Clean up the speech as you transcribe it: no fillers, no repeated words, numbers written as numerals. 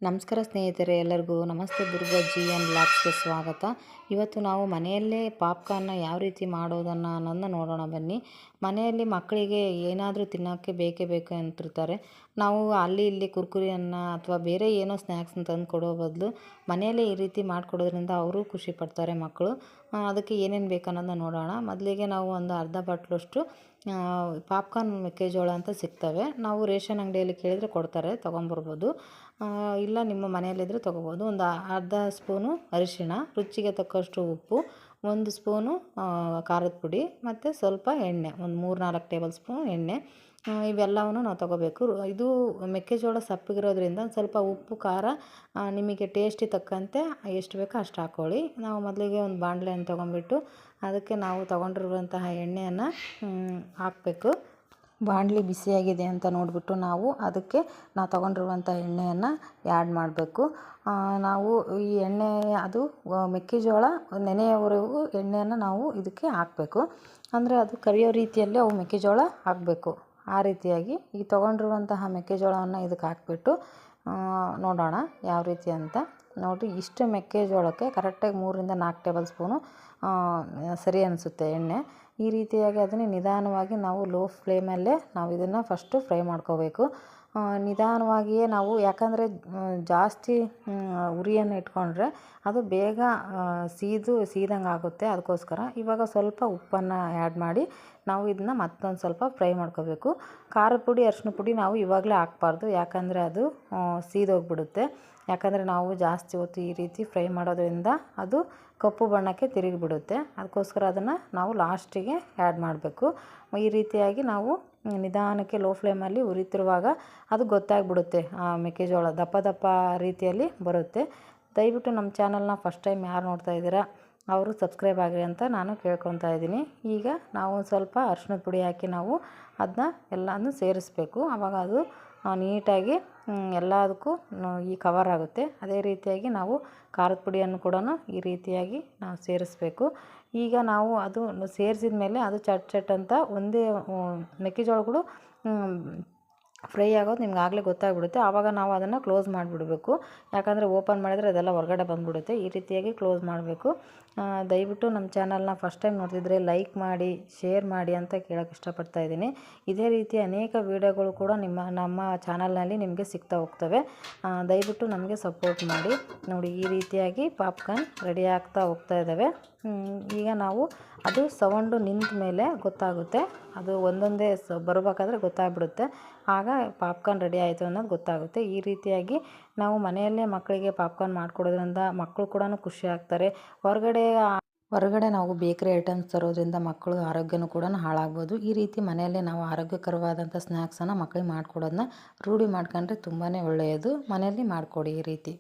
ನಮಸ್ಕಾರ ಸ್ನೇಹಿತರೆ, ಎಲ್ಲರಿಗೂ ನಮಸ್ತೆ. ದುರ್ಗಾ ಜಿ ಎನ್ ಬ್ಲಾಗ್ಸ್ಗೆ ಸ್ವಾಗತ. ಇವತ್ತು ನಾವು ಮನೆಯಲ್ಲೇ ಪಾಪ್ಕಾರ್ನ್ನ ಯಾವ ರೀತಿ ಅನ್ನೋದನ್ನು ನೋಡೋಣ ಬನ್ನಿ. ಮನೆಯಲ್ಲಿ ಮಕ್ಕಳಿಗೆ ಏನಾದರೂ ತಿನ್ನೋಕ್ಕೆ ಬೇಕೇ ಬೇಕು ಅಂತಿರ್ತಾರೆ. ನಾವು ಅಲ್ಲಿ ಇಲ್ಲಿ ಕುರ್ಕುರಿಯನ್ನು ಅಥವಾ ಬೇರೆ ಏನೋ ಸ್ನ್ಯಾಕ್ಸ್ನ ತಂದು ಕೊಡೋ ಬದಲು ಮನೆಯಲ್ಲೇ ಈ ರೀತಿ ಮಾಡಿಕೊಡೋದ್ರಿಂದ ಅವರು ಖುಷಿ ಪಡ್ತಾರೆ ಮಕ್ಕಳು. ಅದಕ್ಕೆ ಏನೇನು ಬೇಕು ಅನ್ನೋದನ್ನ ನೋಡೋಣ. ಮೊದಲಿಗೆ ನಾವು ಒಂದು ಅರ್ಧ ಬಾಟ್ಲಷ್ಟು ಪಾಪ್ಕಾರ್ನ್ ಮೆಕ್ಕೆಜೋಳ ಅಂತ ಸಿಗ್ತವೆ. ನಾವು ರೇಷನ್ ಅಂಗಡಿಯಲ್ಲಿ ಕೇಳಿದರೆ ಕೊಡ್ತಾರೆ, ತೊಗೊಂಬರ್ಬೋದು. ಇಲ್ಲ ನಿಮ್ಮ ಮನೆಯಲ್ಲಿದ್ದರೆ ತೊಗೋಬೋದು. ಒಂದು ಅರ್ಧ ಸ್ಪೂನು ಅರಿಶಿಣ, ರುಚಿಗೆ ತಕ್ಕಷ್ಟು ಉಪ್ಪು, 1 ಸ್ಪೂನು ಖಾರದ ಪುಡಿ ಮತ್ತು ಸ್ವಲ್ಪ ಎಣ್ಣೆ, ಒಂದು 3-4 ಟೇಬಲ್ ಸ್ಪೂನ್ ಎಣ್ಣೆ. ಇವೆಲ್ಲವನ್ನು ನಾವು ತೊಗೋಬೇಕು. ಇದು ಮೆಕ್ಕೆಜೋಳ ಸಪ್ಪಗಿರೋದ್ರಿಂದ ಸ್ವಲ್ಪ ಉಪ್ಪು ಖಾರ ನಿಮಗೆ ಟೇಸ್ಟಿಗೆ ತಕ್ಕಂತೆ ಎಷ್ಟು ಬೇಕೋ ಅಷ್ಟು ಹಾಕ್ಕೊಳ್ಳಿ. ನಾವು ಮೊದಲಿಗೆ ಒಂದು ಬಾಣಲೆಯನ್ನು ತೊಗೊಂಡ್ಬಿಟ್ಟು ಅದಕ್ಕೆ ನಾವು ತೊಗೊಂಡಿರುವಂತಹ ಎಣ್ಣೆಯನ್ನು ಹಾಕಬೇಕು. ಬಾಣಲಿ ಬಿಸಿಯಾಗಿದೆ ಅಂತ ನೋಡಿಬಿಟ್ಟು ನಾವು ತೊಗೊಂಡಿರುವಂಥ ಎಣ್ಣೆಯನ್ನು ಆ್ಯಡ್ ಮಾಡಬೇಕು. ನಾವು ಈ ಎಣ್ಣೆ ಅದು ಮೆಕ್ಕೆಜೋಳ ನೆನೆಯವರೆಗೂ ಎಣ್ಣೆಯನ್ನು ನಾವು ಇದಕ್ಕೆ ಹಾಕಬೇಕು. ಅಂದರೆ ಅದು ಕರಿಯೋ ರೀತಿಯಲ್ಲಿ ಅವು ಮೆಕ್ಕೆಜೋಳ ಹಾಕಬೇಕು. ಆ ರೀತಿಯಾಗಿ ಈ ತೊಗೊಂಡಿರುವಂತಹ ಮೆಕ್ಕೆಜೋಳವನ್ನು ಇದಕ್ಕೆ ಹಾಕಿಬಿಟ್ಟು ನೋಡೋಣ ಯಾವ ರೀತಿ ಅಂತ. ನೋಡಿ, ಇಷ್ಟು ಮೆಕ್ಕೆಜೋಳಕ್ಕೆ ಕರೆಕ್ಟಾಗಿ 3-4 ಟೇಬಲ್ ಸ್ಪೂನು ಸರಿ ಅನಿಸುತ್ತೆ ಎಣ್ಣೆ. ಈ ರೀತಿಯಾಗಿ ಅದನ್ನು ನಿಧಾನವಾಗಿ ನಾವು ಲೋ ಫ್ಲೇಮಲ್ಲೇ ನಾವು ಇದನ್ನು ಫಸ್ಟು ಫ್ರೈ ಮಾಡ್ಕೋಬೇಕು. ನಿಧಾನವಾಗಿಯೇ ನಾವು, ಯಾಕಂದರೆ ಜಾಸ್ತಿ ಉರಿಯನ್ನು ಇಟ್ಕೊಂಡ್ರೆ ಅದು ಬೇಗ ಸೀದಂಗೆ ಆಗುತ್ತೆ. ಅದಕ್ಕೋಸ್ಕರ ಇವಾಗ ಸ್ವಲ್ಪ ಉಪ್ಪನ್ನು ಆ್ಯಡ್ ಮಾಡಿ ನಾವು ಇದನ್ನ ಮತ್ತೊಂದು ಸ್ವಲ್ಪ ಫ್ರೈ ಮಾಡ್ಕೋಬೇಕು. ಖಾರದ ಪುಡಿ, ಅರಿಶಿನ ಪುಡಿ ನಾವು ಇವಾಗಲೇ ಹಾಕ್ಬಾರ್ದು, ಯಾಕಂದರೆ ಅದು ಸೀದೋಗಿಬಿಡುತ್ತೆ. ಯಾಕಂದರೆ ನಾವು ಜಾಸ್ತಿ ಹೊತ್ತು ಈ ರೀತಿ ಫ್ರೈ ಮಾಡೋದ್ರಿಂದ ಅದು ಕಪ್ಪು ಬಣ್ಣಕ್ಕೆ ತಿರುಗಿಬಿಡುತ್ತೆ. ಅದಕ್ಕೋಸ್ಕರ ಅದನ್ನು ನಾವು ಲಾಸ್ಟಿಗೆ ಆ್ಯಡ್ ಮಾಡಬೇಕು. ಈ ರೀತಿಯಾಗಿ ನಾವು ನಿಧಾನಕ್ಕೆ ಲೋ ಫ್ಲೇಮಲ್ಲಿ ಉರಿತಿರುವಾಗ ಅದು ಗೊತ್ತಾಗ್ಬಿಡುತ್ತೆ. ಮೆಕ್ಕೆಜೋಳ ದಪ್ಪ ದಪ್ಪ ರೀತಿಯಲ್ಲಿ ಬರುತ್ತೆ. ದಯವಿಟ್ಟು ನಮ್ಮ ಚಾನಲ್ನ ಫಸ್ಟ್ ಟೈಮ್ ಯಾರು ನೋಡ್ತಾ ಇದ್ದೀರಾ ಅವರು ಸಬ್ಸ್ಕ್ರೈಬ್ ಆಗಿರಿ ಅಂತ ನಾನು ಕೇಳ್ಕೊತಾ ಇದ್ದೀನಿ. ಈಗ ನಾವು ಸ್ವಲ್ಪ ಅರಿಶಿಣದ ಪುಡಿ ಹಾಕಿ ನಾವು ಅದನ್ನ ಎಲ್ಲನೂ ಸೇರಿಸ್ಬೇಕು. ಆವಾಗ ಅದು ನೀಟಾಗಿ ಎಲ್ಲದಕ್ಕೂ ಈ ಕವರ್ ಆಗುತ್ತೆ. ಅದೇ ರೀತಿಯಾಗಿ ನಾವು ಖಾರದ ಪುಡಿಯನ್ನು ಕೂಡ ಈ ರೀತಿಯಾಗಿ ನಾವು ಸೇರಿಸ್ಬೇಕು. ಈಗ ನಾವು ಅದು ಸೇರಿಸಿದ ಮೇಲೆ ಅದು ಚಟ್ ಅಂತ ಒಂದೇ ಮೆಕ್ಕೆಜೋಳಗಳು ಫ್ರೈ ಆಗೋದು ನಿಮ್ಗೆ ಆಗಲೇ ಗೊತ್ತಾಗ್ಬಿಡುತ್ತೆ. ಆವಾಗ ನಾವು ಅದನ್ನು ಕ್ಲೋಸ್ ಮಾಡಿಬಿಡಬೇಕು. ಯಾಕಂದರೆ ಓಪನ್ ಮಾಡಿದರೆ ಅದೆಲ್ಲ ಹೊರಗಡೆ ಬಂದುಬಿಡುತ್ತೆ. ಈ ರೀತಿಯಾಗಿ ಕ್ಲೋಸ್ ಮಾಡಬೇಕು. ದಯವಿಟ್ಟು ನಮ್ಮ ಚಾನಲ್ನ ಫಸ್ಟ್ ಟೈಮ್ ನೋಡ್ತಿದ್ರೆ ಲೈಕ್ ಮಾಡಿ, ಶೇರ್ ಮಾಡಿ ಅಂತ ಕೇಳೋಕ್ಕೆ ಇಷ್ಟಪಡ್ತಾ ಇದ್ದೀನಿ. ಇದೇ ರೀತಿ ಅನೇಕ ವೀಡಿಯೋಗಳು ಕೂಡ ನಮ್ಮ ಚಾನಲ್ನಲ್ಲಿ ನಿಮಗೆ ಸಿಗ್ತಾ ಹೋಗ್ತವೆ. ದಯವಿಟ್ಟು ನಮಗೆ ಸಪೋರ್ಟ್ ಮಾಡಿ. ನೋಡಿ, ಈ ರೀತಿಯಾಗಿ ಪಾಪ್ಕಾರ್ನ್ ರೆಡಿ ಆಗ್ತಾ ಹೋಗ್ತಾ ಇದ್ದಾವೆ. ಈಗ ನಾವು ಅದು ಸೌಂಡು ನಿಂತ ಮೇಲೆ ಗೊತ್ತಾಗುತ್ತೆ. ಅದು ಒಂದೊಂದೇ ಬರಬೇಕಾದ್ರೆ ಗೊತ್ತಾಗ್ಬಿಡುತ್ತೆ. ಆಗ ಪಾಪ್ಕಾರ್ನ್ ರೆಡಿ ಆಯಿತು ಅನ್ನೋದು ಗೊತ್ತಾಗುತ್ತೆ. ಈ ರೀತಿಯಾಗಿ ನಾವು ಮನೆಯಲ್ಲೇ ಮಕ್ಕಳಿಗೆ ಪಾಪ್ಕಾರ್ನ್ ಮಾಡಿಕೊಡೋದ್ರಿಂದ ಮಕ್ಕಳು ಕೂಡ ಖುಷಿ ಆಗ್ತಾರೆ. ಹೊರಗಡೆ ನಾವು ಬೇಕರಿ ಐಟಮ್ಸ್ ತರೋದ್ರಿಂದ ಮಕ್ಕಳು ಆರೋಗ್ಯನೂ ಕೂಡ ಹಾಳಾಗ್ಬೋದು. ಈ ರೀತಿ ಮನೆಯಲ್ಲೇ ನಾವು ಆರೋಗ್ಯಕರವಾದಂಥ ಸ್ನ್ಯಾಕ್ಸನ್ನು ಮಕ್ಕಳಿಗೆ ಮಾಡಿಕೊಡೋದನ್ನ ರೂಢಿ ಮಾಡ್ಕೊಂಡ್ರೆ ತುಂಬಾ ಒಳ್ಳೆಯದು. ಮನೆಯಲ್ಲಿ ಮಾಡಿಕೊಡಿ ಈ ರೀತಿ.